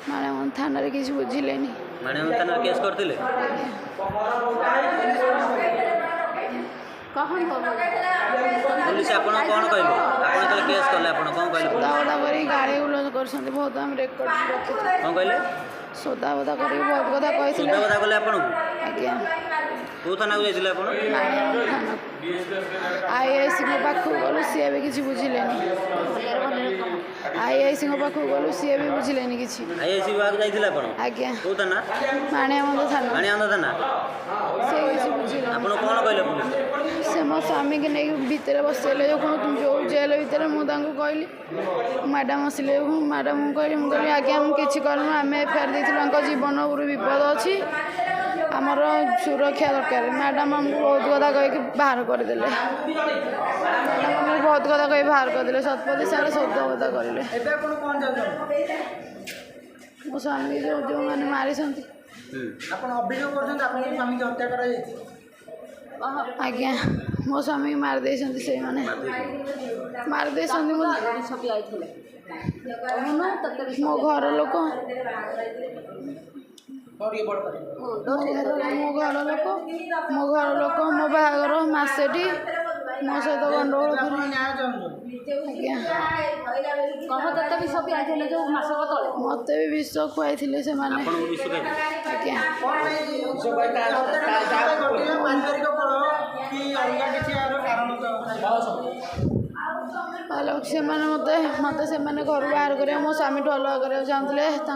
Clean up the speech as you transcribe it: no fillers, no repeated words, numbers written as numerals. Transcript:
माणेमंद थाना रे किसी बुझिलेनी माणेमंद थाना केस करथिले कहन पुलिस आपण कोन कहले आपण तो केस करले आपण कोन कहले सोदा करी गाड़ी उल्लंघन करछन्ते बहुत हम रेकॉर्ड रखि कोन कहले सोदा करी बहुत कथा कहिथिले सोदा कथा कहले आपण आज्ञा को थाना को जाइथिले आपण आईआईसी को पाखु गलु सी भी किसी बुझिलेनी आईआईसी को पाखु गलु सी भी बुझिलेनी किसी आईआईसी विभाग जाइथिले आपण आज्ञा को थाना माणेमंद थाना से किसी बुझिले आपण कोन कहले पुलिस से मो स्वामी के नहीं भितर बसले जो तुम जो जेल भितर मुझे कहली मैडम आसिले मैडम कहली आज्ञा हम किसी करूँ आम एफआईआर देती जीवन विपद अच्छी आमर सुरक्षा दरकार मैडम आमको बहुत कथा कहीकि बाहर करदे मैडम आमको बहुत कथा कही बाहर करदे शतपथी सारे शब्द कथा करें मो स्वामी जो जो मैंने मारी आज्ञा मो स्वामी मार दे से मार दे मो घर लोक मो बाहागर मसेटी मो सहित गंडगोल मत भी विष खुआई से मत घर बाहर कर मो स्वामी ठू अलग चाहते